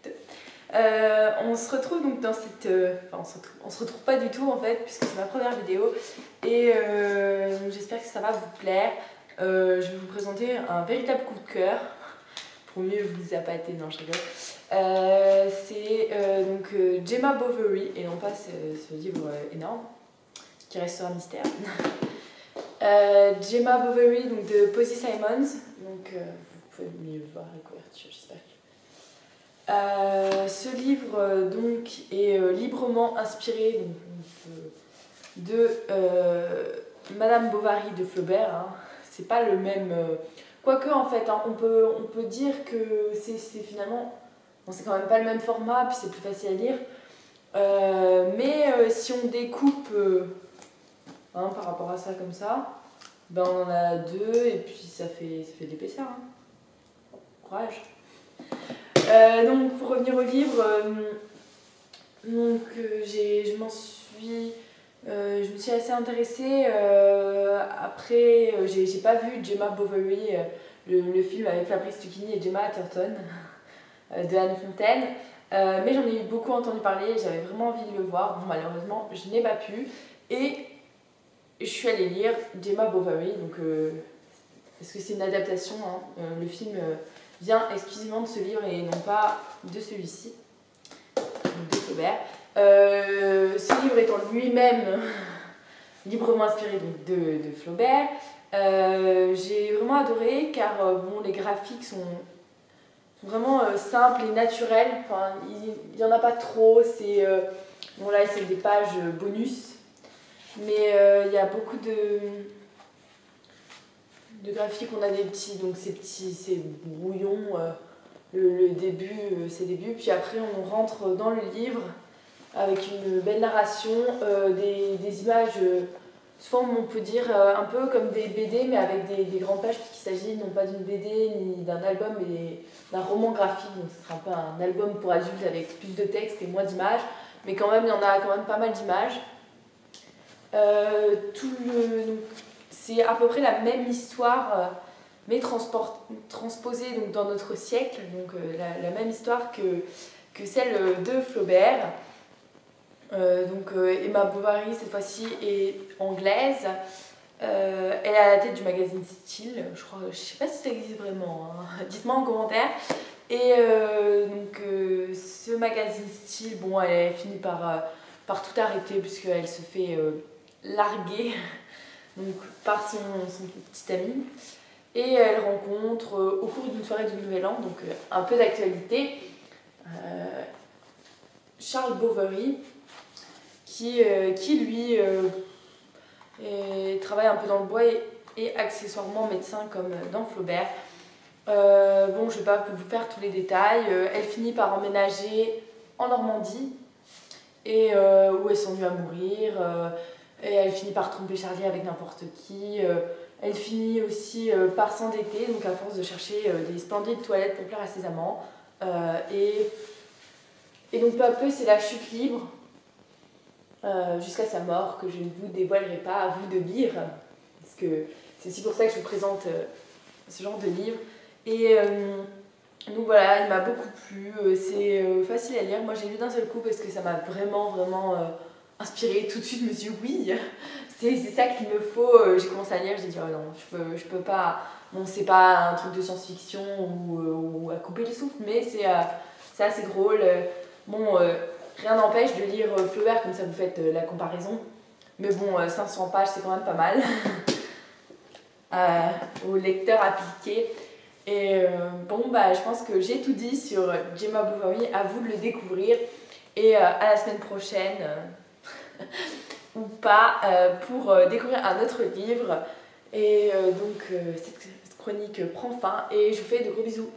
toutes. On se retrouve donc dans cette... Enfin, on se retrouve pas du tout en fait, puisque c'est ma première vidéo. Et j'espère que ça va vous plaire. Je vais vous présenter un véritable coup de cœur. Pour mieux vous appâter, non je rigole. C'est donc Gemma Bovary, et non pas ce livre énorme, qui restera un mystère. Gemma Bovary, donc de Posy Simons. Donc vous pouvez mieux voir la couverture, j'espère. Ce livre donc est librement inspiré de Madame Bovary de Flaubert. Hein. C'est pas le même. Quoique en fait, hein, on peut dire que c'est finalement. Bon, c'est quand même pas le même format, puis c'est plus facile à lire. Mais si on découpe hein, par rapport à ça comme ça, ben on en a deux et puis ça fait de l'épaisseur. Hein. Courage. Donc pour revenir au livre, je me suis assez intéressée. Après, j'ai pas vu Gemma Bovary, le film avec Fabrice Lucchini et Gemma Arterton de Anne Fontaine. Mais j'en ai eu beaucoup entendu parler, j'avais vraiment envie de le voir. Bon, malheureusement, je n'ai pas pu. Et je suis allée lire Gemma Bovary, donc, parce que c'est une adaptation. Hein. Le film vient exclusivement de ce livre et non pas de celui-ci, de Flaubert. Ce livre étant lui-même librement inspiré donc, de Flaubert. J'ai vraiment adoré car bon, les graphiques sont vraiment simples et naturels. Enfin, il n'y en a pas trop. Bon, là, c'est des pages bonus. Mais il y a beaucoup de graphiques. On a des petits, donc ces brouillons. Le début, ses débuts. Puis après, on rentre dans le livre avec une belle narration, des images. Souvent, on peut dire un peu comme des BD, mais avec des grandes pages, puisqu'il s'agit non pas d'une BD ni d'un album, mais d'un roman graphique. Donc, ce sera un peu un album pour adultes avec plus de texte et moins d'images. Mais quand même, il y en a quand même pas mal d'images. C'est à peu près la même histoire, mais transposée donc, dans notre siècle. Donc, la même histoire que celle de Flaubert. Emma Bovary cette fois-ci est anglaise. Elle est à la tête du magazine Style, je sais pas si ça existe vraiment, hein. Dites-moi en commentaire. Et ce magazine Style, bon, elle finit par tout arrêter puisqu'elle se fait larguer donc, par son petit ami. Et elle rencontre au cours d'une soirée du Nouvel An, donc un peu d'actualité, Charles Bovary, qui lui travaille un peu dans le bois et accessoirement médecin comme dans Flaubert. Bon, je ne vais pas vous faire tous les détails. Elle finit par emménager en Normandie et où elle s'ennuie à mourir. Et elle finit par tromper Charlie avec n'importe qui. Elle finit aussi par s'endetter, donc à force de chercher des splendides toilettes pour plaire à ses amants. Et donc peu à peu, c'est la chute libre. Jusqu'à sa mort, que je ne vous dévoilerai pas, à vous de lire, parce que c'est aussi pour ça que je vous présente ce genre de livre. Et donc voilà, il m'a beaucoup plu, c'est facile à lire. Moi j'ai lu d'un seul coup parce que ça m'a vraiment inspirée. Tout de suite je me suis dit oui, c'est ça qu'il me faut. J'ai commencé à lire, j'ai dit oh non, je peux pas. Bon, c'est pas un truc de science-fiction ou à couper le souffle, mais c'est assez drôle. Bon, rien n'empêche de lire Flaubert, comme ça vous faites la comparaison. Mais bon, 500 pages, c'est quand même pas mal. Au lecteur appliqué. Et bon, bah, je pense que j'ai tout dit sur Gemma Bovary. À vous de le découvrir. Et à la semaine prochaine, ou pas, pour découvrir un autre livre. Et donc, cette chronique prend fin. Et je vous fais de gros bisous.